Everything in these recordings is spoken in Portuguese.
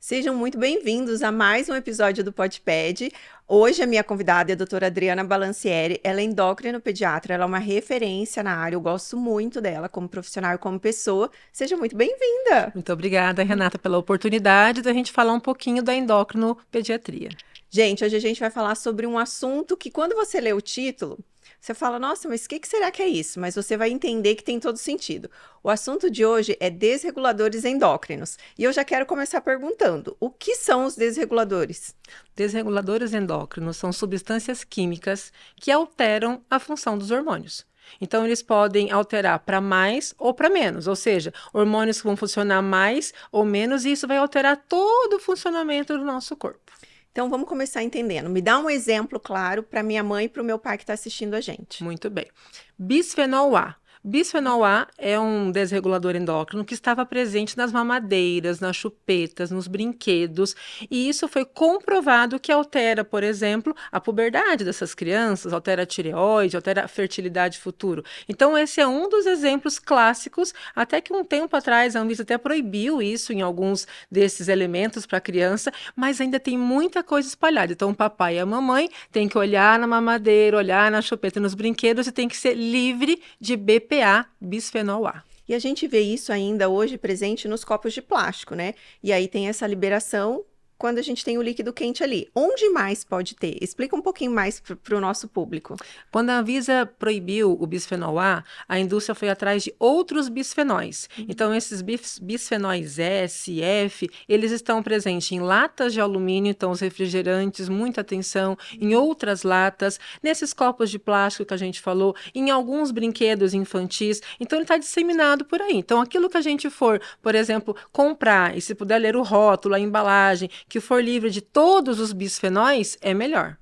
Sejam muito bem-vindos a mais um episódio do PodPed. Hoje a minha convidada é a doutora Adriana Balancieri. Ela é endócrino-pediatra, ela é uma referência na área. Eu gosto muito dela como profissional e como pessoa. Seja muito bem-vinda. Muito obrigada, Renata, pela oportunidade da gente falar um pouquinho da endocrinopediatria. Gente, hoje a gente vai falar sobre um assunto que quando você lê o título, você fala, nossa, mas o que será que é isso? Mas você vai entender que tem todo sentido. O assunto de hoje é desreguladores endócrinos. E eu já quero começar perguntando, o que são os desreguladores? Desreguladores endócrinos são substâncias químicas que alteram a função dos hormônios. Então, eles podem alterar para mais ou para menos, ou seja, hormônios que vão funcionar mais ou menos, e isso vai alterar todo o funcionamento do nosso corpo. Então, vamos começar entendendo. Me dá um exemplo claro para minha mãe e para o meu pai que está assistindo a gente. Muito bem. Bisfenol A. Bisfenol A é um desregulador endócrino que estava presente nas mamadeiras, nas chupetas, nos brinquedos, e isso foi comprovado que altera, por exemplo, a puberdade dessas crianças, altera a tireoide, altera a fertilidade futuro. Então, esse é um dos exemplos clássicos, até que um tempo atrás a Anvisa até proibiu isso em alguns desses elementos para a criança, mas ainda tem muita coisa espalhada. Então, o papai e a mamãe têm que olhar na mamadeira, olhar na chupeta e nos brinquedos e tem que ser livre de BPA, bisfenol A. E a gente vê isso ainda hoje presente nos copos de plástico, né? E aí tem essa liberação quando a gente tem o líquido quente ali. Onde mais pode ter? Explica um pouquinho mais para o nosso público. Quando a Anvisa proibiu o bisfenol a indústria foi atrás de outros bisfenóis. Então, esses bisfenóis S, F, eles estão presentes em latas de alumínio, então os refrigerantes, muita atenção, em outras latas, nesses copos de plástico que a gente falou, em alguns brinquedos infantis. Então, ele está disseminado por aí. Então, aquilo que a gente for, por exemplo, comprar, e se puder ler o rótulo, a embalagem, que for livre de todos os bisfenóis, é melhor.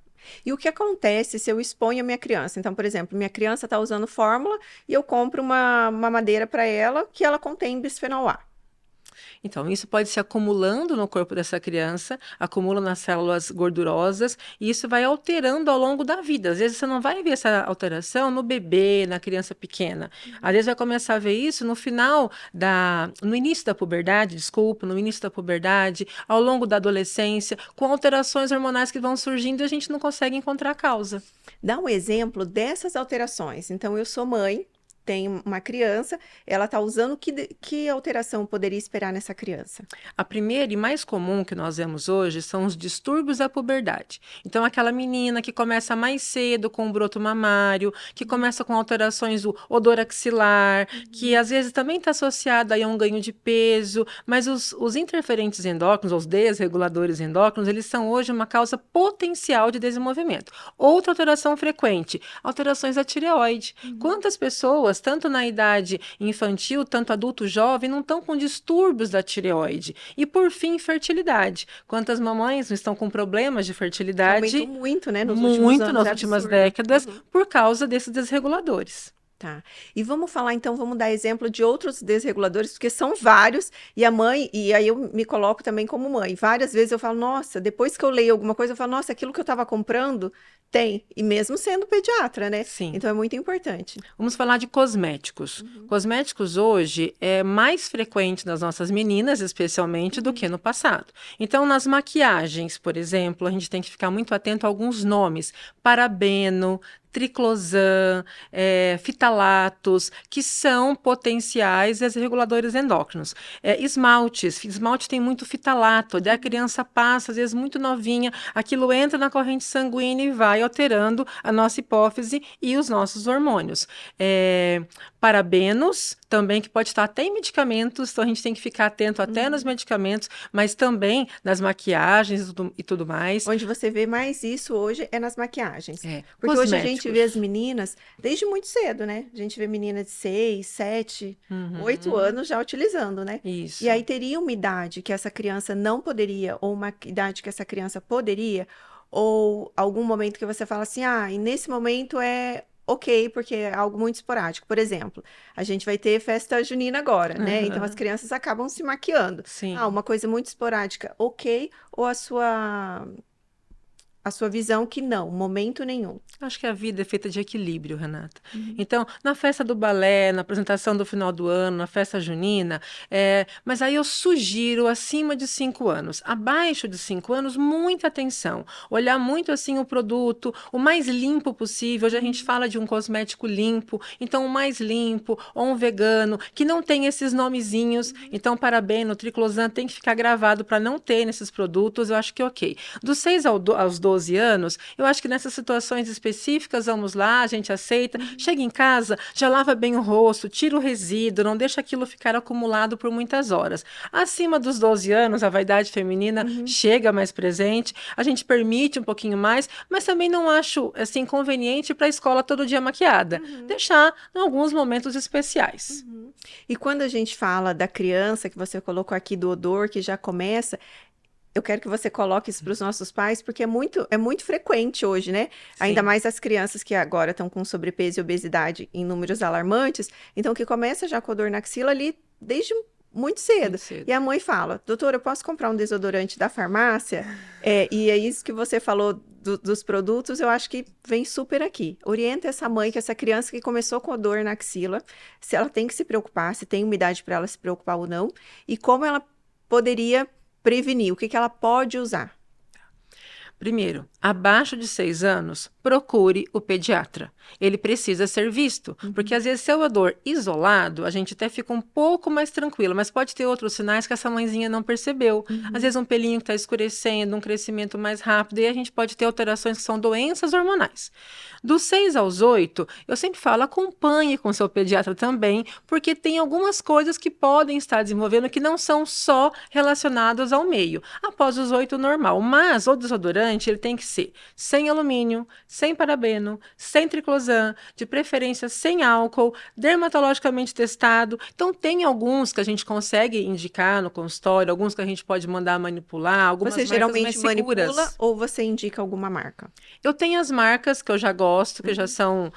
E o que acontece se eu exponho a minha criança? Então, por exemplo, minha criança está usando fórmula e eu compro uma madeira para ela que ela contém bisfenol A. Então, isso pode se acumulando no corpo dessa criança, acumula nas células gordurosas, e isso vai alterando ao longo da vida. Às vezes você não vai ver essa alteração no bebê, na criança pequena. Às vezes vai começar a ver isso no início da puberdade, no início da puberdade, ao longo da adolescência, com alterações hormonais que vão surgindo e a gente não consegue encontrar a causa. Dá um exemplo dessas alterações. Então, eu sou mãe, tenho uma criança, ela está usando que alteração eu poderia esperar nessa criança? A primeira e mais comum que nós vemos hoje são os distúrbios da puberdade. Então, aquela menina que começa mais cedo com o broto mamário, que começa com alterações do odor axilar, que às vezes também está associada a um ganho de peso, mas os interferentes endócrinos, os desreguladores endócrinos, eles são hoje uma causa potencial de desenvolvimento. Outra alteração frequente, alterações da tireoide. Quantas pessoas, tanto na idade infantil, tanto adulto jovem, não estão com distúrbios da tireoide? E, por fim, fertilidade. Quantas mamães não estão com problemas de fertilidade? Aumentou muito, né, nos últimos anos, Nas é últimas absurdo. décadas, por causa desses desreguladores. Tá. E vamos falar então, vamos dar exemplo de outros desreguladores, porque são vários, e a mãe, e aí eu me coloco também como mãe. Várias vezes eu falo, nossa, depois que eu leio alguma coisa, eu falo, nossa, aquilo que eu estava comprando tem, e mesmo sendo pediatra, né? Sim. Então é muito importante. Vamos falar de cosméticos. Cosméticos hoje é mais frequente nas nossas meninas, especialmente, do que no passado. Então, nas maquiagens, por exemplo, a gente tem que ficar muito atento a alguns nomes. Parabeno, triclosan, fitalatos, que são potenciais desreguladores endócrinos. Esmalte tem muito fitalato, daí a criança passa, às vezes muito novinha, aquilo entra na corrente sanguínea e vai alterando a nossa hipófise e os nossos hormônios. Parabenos, também, que pode estar até em medicamentos, então a gente tem que ficar atento até nos medicamentos, mas também nas maquiagens e tudo mais. Onde você vê mais isso hoje é nas maquiagens. Porque Cosméticos. hoje a gente vê as meninas desde muito cedo, né? A gente vê meninas de 6, 7, 8 anos já utilizando, né? Isso. E aí teria uma idade que essa criança não poderia, ou uma idade que essa criança poderia, ou algum momento que você fala assim, e nesse momento é ok, porque é algo muito esporádico. Por exemplo, a gente vai ter festa junina agora, né? Então as crianças acabam se maquiando. Sim. Uma coisa muito esporádica, ok, ou a a sua visão que não, momento nenhum. Acho que a vida é feita de equilíbrio, Renata. Então, na festa do balé, na apresentação do final do ano, na festa junina, mas aí eu sugiro acima de 5 anos. Abaixo de 5 anos, muita atenção. Olhar muito assim o produto, o mais limpo possível. Hoje a gente fala de um cosmético limpo, então o mais limpo, ou um vegano, que não tem esses nomezinhos. Então, parabeno, triclosan tem que ficar gravado para não ter nesses produtos. Eu acho que ok. Dos 6 aos 12 anos, eu acho que nessas situações específicas, vamos lá, a gente aceita. Chega em casa, já lava bem o rosto, tira o resíduo, não deixa aquilo ficar acumulado por muitas horas. Acima dos 12 anos, a vaidade feminina chega mais presente, a gente permite um pouquinho mais, mas também não acho assim conveniente para a escola todo dia maquiada. Deixar em alguns momentos especiais. E quando a gente fala da criança, que você colocou aqui do odor, que já começa, eu quero que você coloque isso para os nossos pais, porque é muito frequente hoje, né? Ainda Sim. mais as crianças que agora estão com sobrepeso e obesidade em números alarmantes, então que começa já com odor na axila ali desde muito cedo. Muito cedo. E a mãe fala, doutora, eu posso comprar um desodorante da farmácia? E é isso que você falou dos produtos, eu acho que vem super aqui. Orienta essa mãe, que essa criança que começou com odor na axila, se ela tem que se preocupar, se tem umidade para ela se preocupar ou não, e como ela poderia prevenir, o que ela pode usar. Primeiro, abaixo de 6 anos, procure o pediatra. Ele precisa ser visto, porque às vezes se é o odor isolado, a gente até fica um pouco mais tranquilo, mas pode ter outros sinais que essa mãezinha não percebeu. Às vezes um pelinho que está escurecendo, um crescimento mais rápido, e a gente pode ter alterações que são doenças hormonais. Dos 6 aos 8, eu sempre falo, acompanhe com seu pediatra também, porque tem algumas coisas que podem estar desenvolvendo que não são só relacionadas ao meio. Após os 8, normal, mas o desodorante ele tem que ser sem alumínio, sem parabeno, sem triclosan, de preferência sem álcool, dermatologicamente testado. Então tem alguns que a gente consegue indicar no consultório, alguns que a gente pode mandar manipular, algumas Você marcas geralmente mais seguras. manipula ou você indica alguma marca? Eu tenho as marcas que eu já gosto, que já são,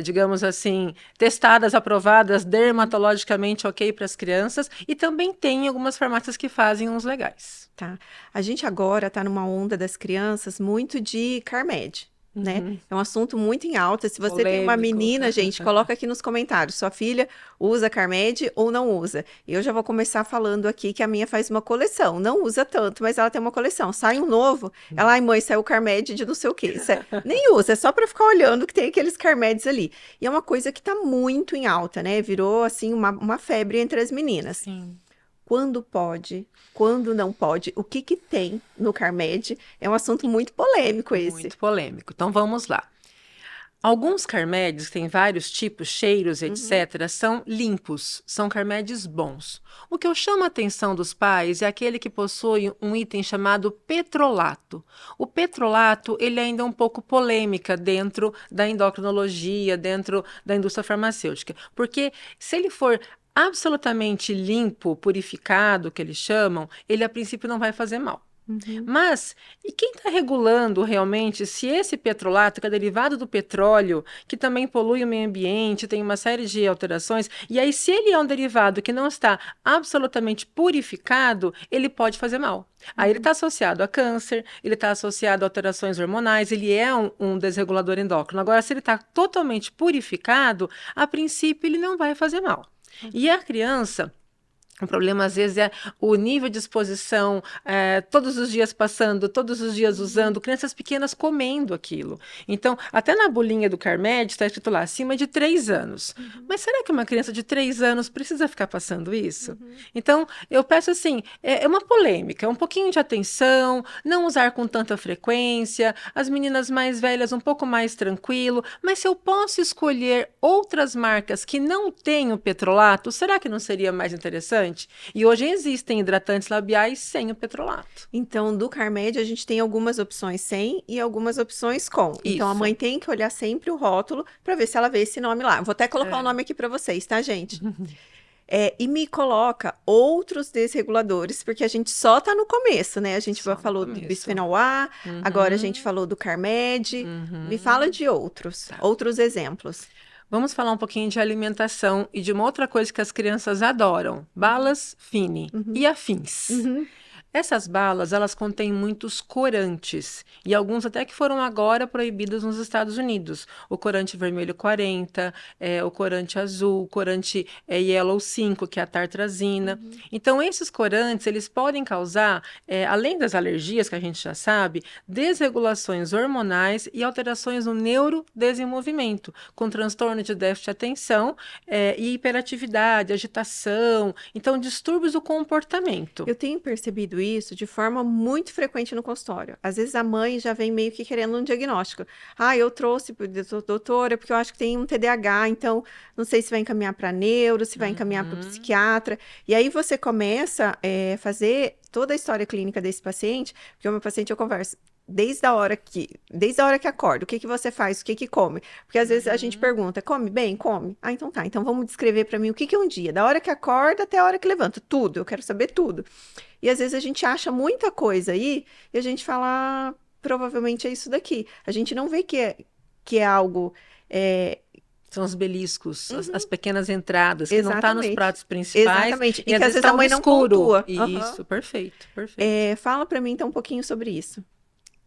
digamos assim, testadas, aprovadas, dermatologicamente ok para as crianças, e também tem algumas farmácias que fazem uns legais. Tá. A gente agora está numa onda das crianças muito de Carmed, né? É um assunto muito em alta. Se você tem uma Polêmico. menina, gente, coloca aqui nos comentários. Sua filha usa Carmed ou não usa? Eu já vou começar falando aqui que a minha faz uma coleção. Não usa tanto, mas ela tem uma coleção. Sai um novo, ela, ai mãe, saiu Carmed de não sei o quê. Nem usa, é só para ficar olhando que tem aqueles Carmeds ali. E é uma coisa que tá muito em alta, né? Virou, assim, uma febre entre as meninas. Sim. Quando pode, quando não pode, o que tem no Carmed? É um assunto muito polêmico esse. Muito polêmico. Então vamos lá. Alguns carmédios, tem vários tipos, cheiros, etc., são limpos, são carmédios bons. O que eu chamo a atenção dos pais é aquele que possui um item chamado petrolato. O petrolato, ele ainda é um pouco polêmica dentro da endocrinologia, dentro da indústria farmacêutica, porque se ele for absolutamente limpo, purificado, que eles chamam, ele a princípio não vai fazer mal. Mas, e quem está regulando realmente se esse petrolato, que é derivado do petróleo, que também polui o meio ambiente, tem uma série de alterações, e aí se ele é um derivado que não está absolutamente purificado, ele pode fazer mal. Aí ele está associado a câncer, ele está associado a alterações hormonais, ele é um desregulador endócrino. Agora, se ele está totalmente purificado, a princípio ele não vai fazer mal. E a criança... O problema, às vezes, é o nível de exposição, todos os dias passando, todos os dias usando, crianças pequenas comendo aquilo. Então, até na bolinha do Carmed está escrito lá, acima de 3 anos. Mas será que uma criança de 3 anos precisa ficar passando isso? Então, eu peço assim, é uma polêmica, um pouquinho de atenção, não usar com tanta frequência, as meninas mais velhas um pouco mais tranquilo, mas se eu posso escolher outras marcas que não têm o petrolato, será que não seria mais interessante? E hoje existem hidratantes labiais sem o petrolato. Então, do Carmed, a gente tem algumas opções sem e algumas opções com. Então, a Isso. mãe tem que olhar sempre o rótulo para ver se ela vê esse nome lá. Vou até colocar o nome aqui para vocês, tá, gente? E me coloca outros desreguladores, porque a gente só tá no começo, né? A gente Só no falou do começo. bisfenol A, agora a gente falou do Carmed. Me fala de outros exemplos. Vamos falar um pouquinho de alimentação e de uma outra coisa que as crianças adoram, balas Fine e afins. Essas balas, elas contêm muitos corantes, e alguns até que foram agora proibidos nos Estados Unidos. O corante vermelho 40, o corante azul, o corante Yellow 5, que é a tartrazina. Então, esses corantes, eles podem causar, além das alergias que a gente já sabe, desregulações hormonais e alterações no neurodesenvolvimento, com transtorno de déficit de atenção, e hiperatividade, agitação, então distúrbios do comportamento. Eu tenho percebido isso de forma muito frequente no consultório. Às vezes a mãe já vem meio que querendo um diagnóstico. Ah, eu trouxe para doutora porque eu acho que tem um TDAH, então não sei se vai encaminhar para neuro, se vai encaminhar para o psiquiatra. E aí você começa a fazer toda a história clínica desse paciente, porque o meu paciente eu converso desde a hora que acorda, o que que você faz, o que que come? Porque às vezes a gente pergunta, come bem? Come? Ah, então tá, então vamos descrever para mim o que que é um dia, da hora que acorda até a hora que levanta, tudo, eu quero saber tudo. E às vezes a gente acha muita coisa aí, e a gente fala, provavelmente é isso daqui. A gente não vê que é algo... São os beliscos, as pequenas entradas, que não estão nos pratos principais. Exatamente. E às vezes a mãe não pontua. Isso, perfeito, perfeito. Fala para mim então um pouquinho sobre isso.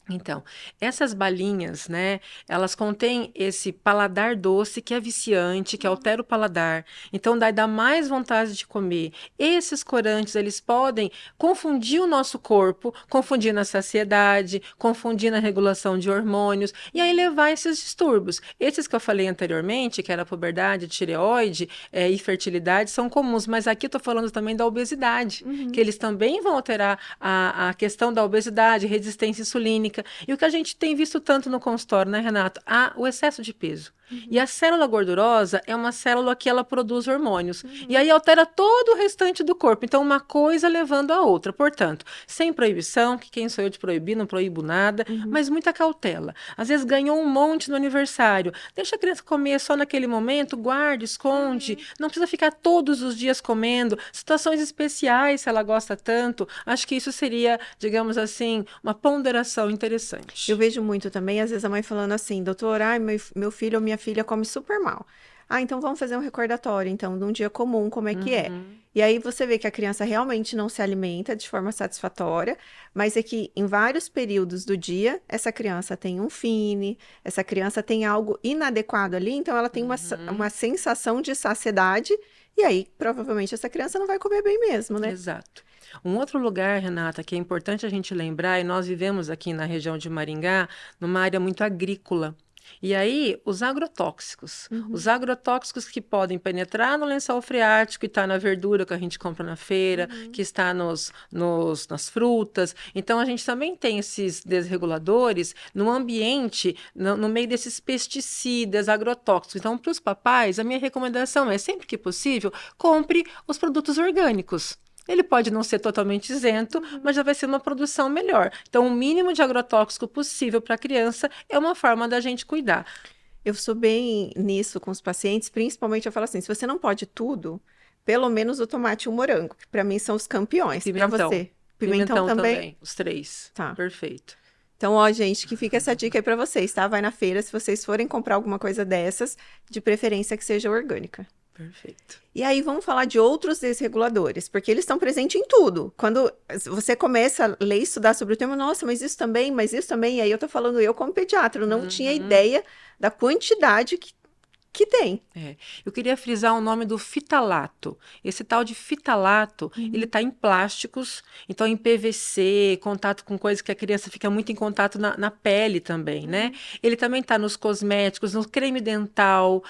Então, essas balinhas, né, elas contêm esse paladar doce que é viciante, que altera o paladar. Então, dá mais vontade de comer. Esses corantes, eles podem confundir o nosso corpo, confundir na saciedade, confundir na regulação de hormônios, e aí levar a esses distúrbios. Esses que eu falei anteriormente, que era a puberdade, tireoide e fertilidade, são comuns, mas aqui eu estou falando também da obesidade, que eles também vão alterar a questão da obesidade, resistência insulínica. E o que a gente tem visto tanto no consultório, né, Renato? O excesso de peso. E a célula gordurosa é uma célula que ela produz hormônios. E aí altera todo o restante do corpo. Então, uma coisa levando a outra. Portanto, sem proibição, que quem sou eu de proibir, não proíbo nada, mas muita cautela. Às vezes ganhou um monte no aniversário. Deixa a criança comer só naquele momento, guarda, esconde. Não precisa ficar todos os dias comendo. Situações especiais, se ela gosta tanto. Acho que isso seria, digamos assim, uma ponderação interessante. Eu vejo muito também, às vezes a mãe falando assim, doutor, ai, meu filho ou minha filha come super mal. Ah, então vamos fazer um recordatório, então, de um dia comum, como é que é. E aí você vê que a criança realmente não se alimenta de forma satisfatória, mas é que em vários períodos do dia, essa criança tem um fine, essa criança tem algo inadequado ali, então ela tem uma sensação de saciedade, e aí provavelmente essa criança não vai comer bem mesmo, né? Exato. Um outro lugar, Renata, que é importante a gente lembrar, e nós vivemos aqui na região de Maringá, numa área muito agrícola. E aí, os agrotóxicos que podem penetrar no lençol freático e está na verdura que a gente compra na feira, que está nas frutas. Então, a gente também tem esses desreguladores no ambiente, no meio desses pesticidas, agrotóxicos. Então, para os papais, a minha recomendação é, sempre que possível, compre os produtos orgânicos. Ele pode não ser totalmente isento, mas já vai ser uma produção melhor. Então, o mínimo de agrotóxico possível para a criança é uma forma da gente cuidar. Eu sou bem nisso com os pacientes, principalmente eu falo assim, se você não pode tudo, pelo menos o tomate e o morango, que para mim são os campeões. Para você. Pimentão também. Os 3. Tá. Perfeito. Então, ó, gente, que fica essa dica aí para vocês, tá? Vai na feira, se vocês forem comprar alguma coisa dessas, de preferência que seja orgânica. Perfeito. E aí vamos falar de outros desreguladores, porque eles estão presentes em tudo. Quando você começa a ler e estudar sobre o tema, nossa, mas isso também, e aí eu tô falando, eu como pediatra, eu não tinha ideia da quantidade que tem. Eu queria frisar o nome do fitalato. Esse tal de fitalato, ele está em plásticos, então em PVC, contato com coisas que a criança fica muito em contato na pele também, né? Ele também está nos cosméticos, no creme dental,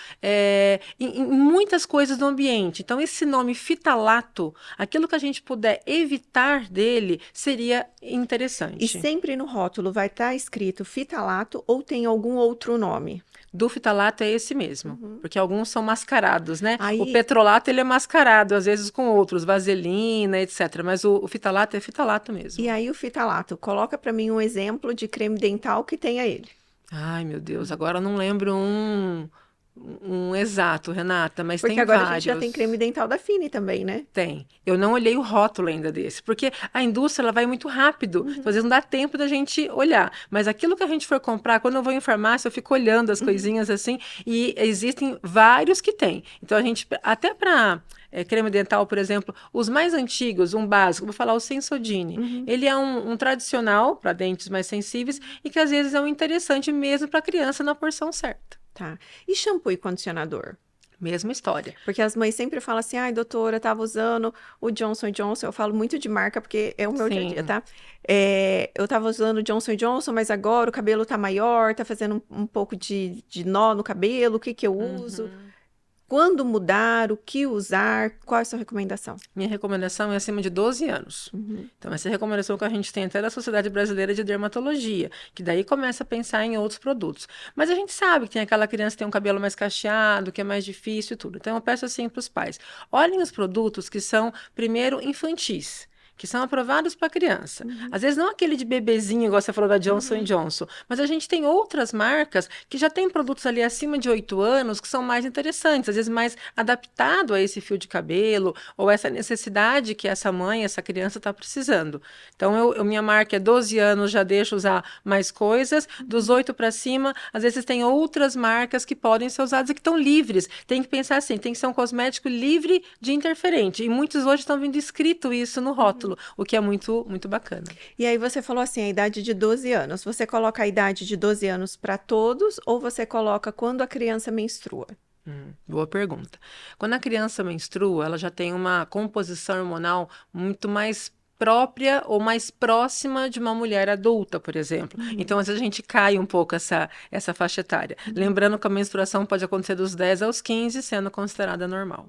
em muitas coisas do ambiente. Então, esse nome fitalato, aquilo que a gente puder evitar dele, seria interessante. E sempre no rótulo vai estar escrito fitalato ou tem algum outro nome? Do fitalato é esse mesmo, porque alguns são mascarados, né? O petrolato, ele é mascarado, às vezes com outros, vaselina, etc. Mas o fitalato é fitalato mesmo. E aí o fitalato, coloca para mim um exemplo de creme dental que tenha ele. Ai, meu Deus, agora eu não lembro um exato, Renata, mas porque tem agora vários. A gente já tem creme dental da Fine também, né? Tem. Eu não olhei o rótulo ainda desse, porque a indústria ela vai muito rápido, então, às vezes não dá tempo da gente olhar. Mas aquilo que a gente for comprar, quando eu vou em farmácia, eu fico olhando as coisinhas assim, e existem vários que tem. Então, a gente, até para creme dental, por exemplo, os mais antigos, um básico, vou falar o Sensodyne. Ele é um tradicional para dentes mais sensíveis e que às vezes é um interessante mesmo para criança na porção certa. Tá. E shampoo e condicionador? Mesma história. Porque as mães sempre falam assim, ai, doutora, eu tava usando o Johnson Johnson, eu falo muito de marca porque é o meu dia a dia, Sim. tá? Eu tava usando o Johnson Johnson, mas agora o cabelo tá maior, tá fazendo um pouco de nó no cabelo, o que que eu uso? Quando mudar, o que usar, qual é a sua recomendação? Minha recomendação é acima de 12 anos. Então, essa é a recomendação que a gente tem até da Sociedade Brasileira de Dermatologia, que daí começa a pensar em outros produtos. Mas a gente sabe que tem aquela criança que tem um cabelo mais cacheado, que é mais difícil e tudo. Então, eu peço assim para os pais, olhem os produtos que são, primeiro, infantis, que são aprovados para criança. Às vezes não aquele de bebezinho, igual você falou da Johnson Johnson, mas a gente tem outras marcas que já tem produtos ali acima de 8 anos que são mais interessantes, às vezes mais adaptado a esse fio de cabelo ou essa necessidade que essa mãe, essa criança está precisando. Então, minha marca é 12 anos, já deixo usar mais coisas, dos 8 para cima, às vezes tem outras marcas que podem ser usadas e que estão livres. Tem que pensar assim, tem que ser um cosmético livre de interferente, e muitos hoje estão vindo escrito isso no rótulo, o que é muito, muito bacana. E aí você falou assim, a idade de 12 anos. Você coloca a idade de 12 anos para todos ou você coloca quando a criança menstrua? Boa pergunta. Quando a criança menstrua, ela já tem uma composição hormonal muito mais própria ou mais próxima de uma mulher adulta, por exemplo. Então, às vezes a gente cai um pouco essa faixa etária. Lembrando que a menstruação pode acontecer dos 10 aos 15, sendo considerada normal.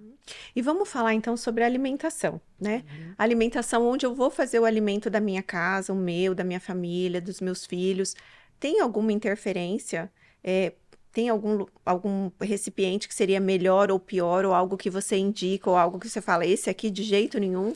E vamos falar então sobre a alimentação, né? Alimentação onde eu vou fazer o alimento da minha casa, o meu, da minha família, dos meus filhos. Tem alguma interferência? Tem algum recipiente que seria melhor ou pior, ou algo que você indica, ou algo que você fala, esse aqui de jeito nenhum?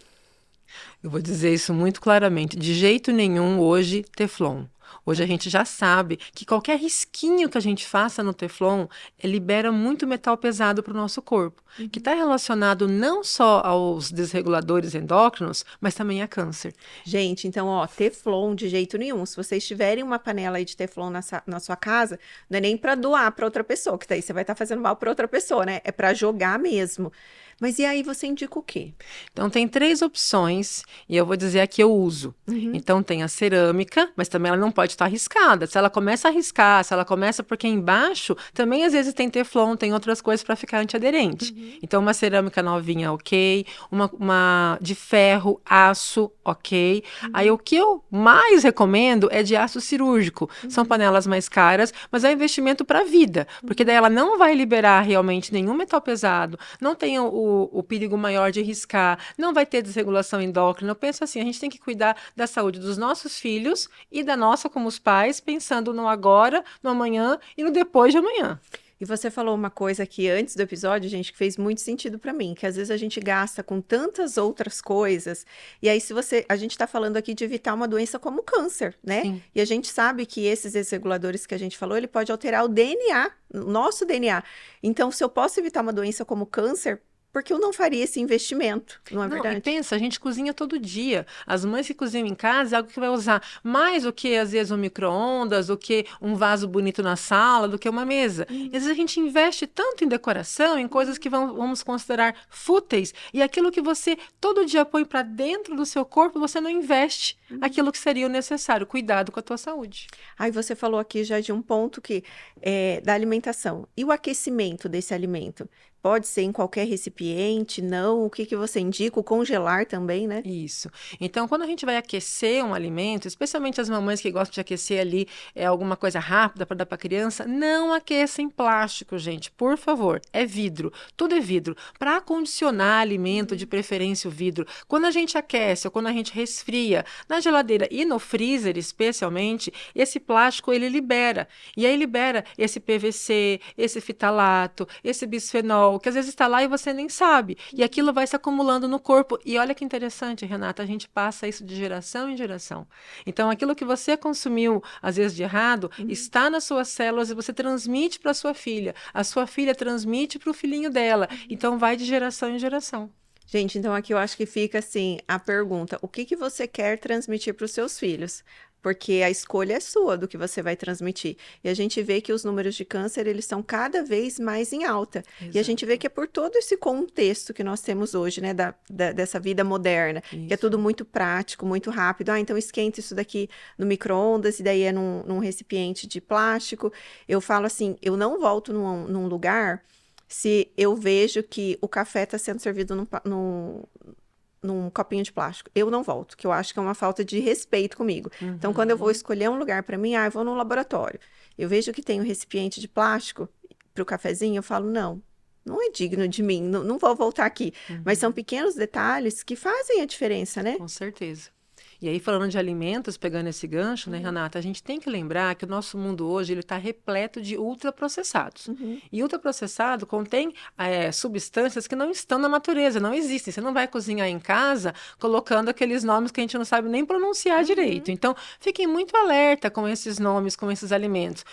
Eu vou dizer isso muito claramente. De jeito nenhum hoje, Teflon. Hoje a gente já sabe que qualquer risquinho que a gente faça no Teflon libera muito metal pesado para o nosso corpo, que está relacionado não só aos desreguladores endócrinos, mas também a câncer. Gente, então, ó, Teflon de jeito nenhum. Se vocês tiverem uma panela aí de Teflon na sua casa, não é nem para doar para outra pessoa, que daí você vai estar fazendo mal para outra pessoa, né? É para jogar mesmo. Mas e aí você indica o quê? Então, tem 3 opções e eu vou dizer a que eu uso. Então, tem a cerâmica, mas também ela não pode estar arriscada. Se ela começa a arriscar, se ela começa porque embaixo, também às vezes tem Teflon, tem outras coisas para ficar antiaderente. Então, uma cerâmica novinha, ok. Uma de ferro, aço, ok. Aí, o que eu mais recomendo é de aço cirúrgico. São panelas mais caras, mas é um investimento para a vida, porque daí ela não vai liberar realmente nenhum metal pesado, não tem o perigo maior de riscar, não vai ter desregulação endócrina. Eu penso assim, a gente tem que cuidar da saúde dos nossos filhos e da nossa como os pais, pensando no agora, no amanhã e no depois de amanhã. E você falou uma coisa aqui antes do episódio, gente, que fez muito sentido para mim, que às vezes a gente gasta com tantas outras coisas, e aí a gente tá falando aqui de evitar uma doença como câncer, né? Sim. E a gente sabe que esses desreguladores que a gente falou, ele pode alterar o DNA, o nosso DNA. Então, se eu posso evitar uma doença como câncer, por que eu não faria esse investimento, não é Não, e verdade? pensa, a gente cozinha todo dia. As mães que cozinham em casa é algo que vai usar mais do que, às vezes, um micro-ondas, do que um vaso bonito na sala, do que uma mesa. E, às vezes, a gente investe tanto em decoração, em coisas que vamos considerar fúteis, e aquilo que você todo dia põe para dentro do seu corpo, você não investe aquilo que seria o necessário. Cuidado com a tua saúde. Aí você falou aqui já de um ponto que é da alimentação. E o aquecimento desse alimento? Pode ser em qualquer recipiente? Não? O que que você indica? O congelar também, né? Isso. Então, quando a gente vai aquecer um alimento, especialmente as mamães que gostam de aquecer ali alguma coisa rápida para dar para a criança, não aqueça em plástico, gente, por favor. É vidro. Tudo é vidro. Para acondicionar alimento, de preferência o vidro. Quando a gente aquece ou quando a gente resfria, na geladeira e no freezer especialmente, esse plástico ele libera. E aí libera esse PVC, esse fitalato, esse bisfenol, que às vezes está lá e você nem sabe. E aquilo vai se acumulando no corpo. E olha que interessante, Renata, a gente passa isso de geração em geração. Então, aquilo que você consumiu, às vezes de errado, está nas suas células e você transmite para a sua filha. A sua filha transmite para o filhinho dela. Então, vai de geração em geração. Gente, então aqui eu acho que fica assim a pergunta: o que que você quer transmitir para os seus filhos? porque a escolha é sua do que você vai transmitir. E a gente vê que os números de câncer, eles estão cada vez mais em alta. E a gente vê Exato. que é por todo esse contexto que nós temos hoje, né, dessa vida moderna, que é tudo Isso. muito prático, muito rápido. Ah, então esquenta isso daqui no micro-ondas, e daí é num recipiente de plástico. Eu falo assim, eu não volto num lugar se eu vejo que o café está sendo servido num copinho de plástico. Eu não volto, que eu acho que é uma falta de respeito comigo. Então, quando eu vou Uhum. escolher um lugar para mim, eu vou num laboratório. Eu vejo que tem um recipiente de plástico para o cafezinho, eu falo, não, não é digno de mim, não, não vou voltar aqui. Mas são Uhum. pequenos detalhes que fazem a diferença, né? Com certeza. E aí, falando de alimentos, pegando esse gancho, né, Uhum, Renata, a gente tem que lembrar que o nosso mundo hoje ele está repleto de ultraprocessados. uhum, E ultraprocessado contém substâncias que não estão na natureza, não existem. Você não vai cozinhar em casa colocando aqueles nomes que a gente não sabe nem pronunciar direito. uhum. Então, fiquem muito alerta com esses nomes, com esses alimentos.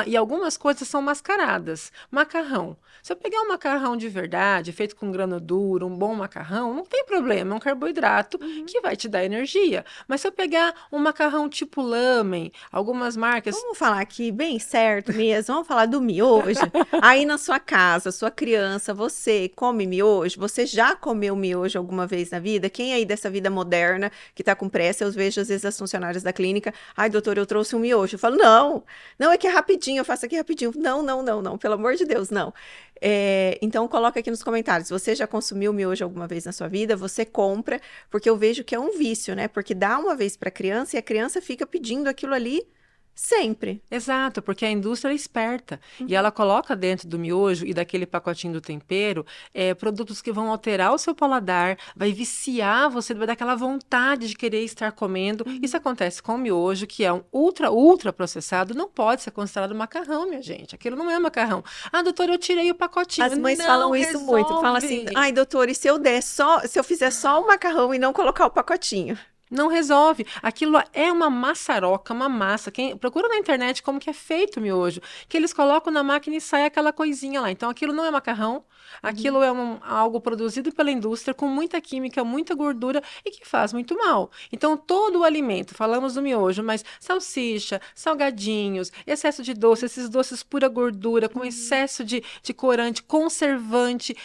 E algumas coisas são mascaradas. Macarrão. Se eu pegar um macarrão de verdade, feito com grano duro, um bom macarrão, não tem problema, é um carboidrato Uhum. que vai te dar energia. Mas se eu pegar um macarrão tipo lamen, algumas marcas. Vamos falar aqui bem certo mesmo, vamos falar do miojo. Aí na sua casa, sua criança, você come miojo? Você já comeu miojo alguma vez na vida? Quem aí dessa vida moderna que tá com pressa, eu vejo às vezes as funcionárias da clínica, ai doutor, eu trouxe um miojo. Eu falo, não, não, é que é rapidinho, eu faço aqui rapidinho. Não, não, não, não, pelo amor de Deus, não. Então coloca aqui nos comentários, você já consumiu miojo alguma vez na sua vida? Você compra, porque eu vejo que é um vício, né? Porque dá uma vez para criança e a criança fica pedindo aquilo ali sempre. Exato, porque a indústria é esperta e Uhum, ela coloca dentro do miojo e daquele pacotinho do tempero produtos que vão alterar o seu paladar, vai viciar você, vai dar aquela vontade de querer estar comendo. Isso uhum. acontece com o miojo, que é um ultra processado, não pode ser considerado macarrão, minha gente. Aquilo não é macarrão. Ah, doutor, eu tirei o pacotinho. As mães Não falam isso muito, falam assim, resolve. ai doutor, e se eu der só, se eu fizer só o macarrão e não colocar o pacotinho? Não resolve. Aquilo é uma maçaroca, uma massa. Procura na internet como que é feito o miojo. Que eles colocam na máquina e sai aquela coisinha lá. Então, aquilo não é macarrão. Uhum. Aquilo é algo produzido pela indústria com muita química, muita gordura e que faz muito mal. Então, todo o alimento, falamos do miojo, mas salsicha, salgadinhos, excesso de doce, esses doces pura gordura, com Uhum. excesso de corante, conservante,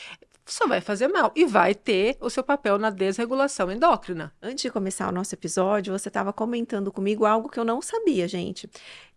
só vai fazer mal e vai ter o seu papel na desregulação endócrina. Antes de começar o nosso episódio, você estava comentando comigo algo que eu não sabia, gente.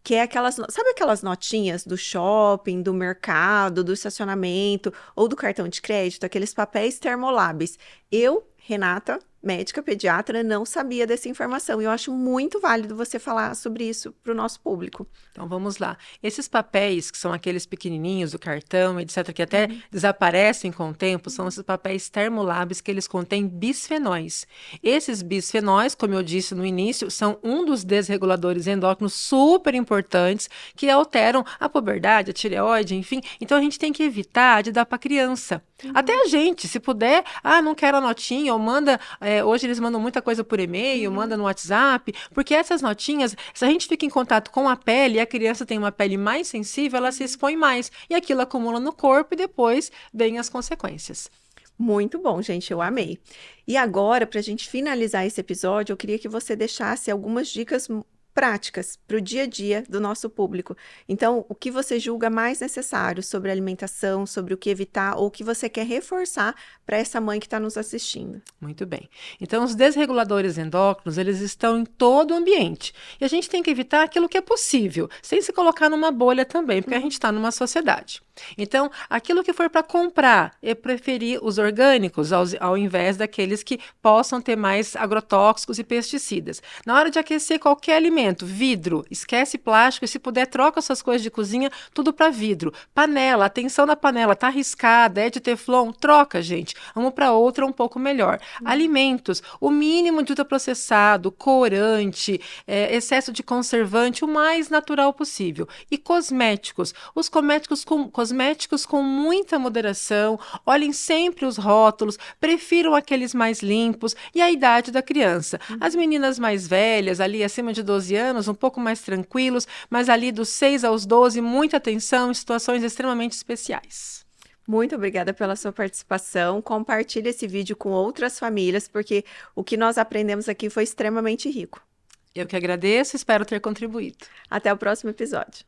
Que é aquelas, sabe aquelas notinhas do shopping, do mercado, do estacionamento ou do cartão de crédito, aqueles papéis termolábeis. Eu, Renata, médica pediatra, não sabia dessa informação. E eu acho muito válido você falar sobre isso para o nosso público. Então vamos lá. Esses papéis, que são aqueles pequenininhos do cartão, etc., que até Uhum, desaparecem com o tempo, são uhum, esses papéis termoláveis que eles contêm bisfenóis. Esses bisfenóis, como eu disse no início, são um dos desreguladores endócrinos super importantes que alteram a puberdade, a tireoide, enfim. Então a gente tem que evitar de dar para criança. Até uhum, a gente, se puder, não quero a notinha, ou manda. Hoje eles mandam muita coisa por e-mail, uhum. manda no WhatsApp, porque essas notinhas, se a gente fica em contato com a pele, e a criança tem uma pele mais sensível, ela se expõe mais. E aquilo acumula no corpo e depois vem as consequências. Muito bom, gente, eu amei. E agora, para a gente finalizar esse episódio, eu queria que você deixasse algumas dicas práticas para o dia a dia do nosso público. Então, o que você julga mais necessário sobre alimentação, sobre o que evitar ou o que você quer reforçar para essa mãe que está nos assistindo? Muito bem. Então, os desreguladores endócrinos, eles estão em todo o ambiente. E a gente tem que evitar aquilo que é possível, sem se colocar numa bolha também, porque a gente Uhum, está numa sociedade. Então, aquilo que for para comprar, é preferir os orgânicos ao invés daqueles que possam ter mais agrotóxicos e pesticidas. Na hora de aquecer qualquer alimento, vidro, esquece plástico e se puder troca essas coisas de cozinha, tudo para vidro. Panela, atenção na panela, tá arriscada, é de teflon, troca, gente. Vamos para outra um pouco melhor. uhum, Alimentos, o mínimo de ultraprocessado, corante, excesso de conservante, o mais natural possível. E cosméticos, os cosméticos com muita moderação, olhem sempre os rótulos, prefiram aqueles mais limpos e a idade da criança. As uhum. meninas mais velhas, ali acima de 12 anos, um pouco mais tranquilos, mas ali dos 6 aos 12, muita atenção em situações extremamente especiais. Muito obrigada pela sua participação. Compartilhe esse vídeo com outras famílias, porque o que nós aprendemos aqui foi extremamente rico. Eu que agradeço, espero ter contribuído. Até o próximo episódio.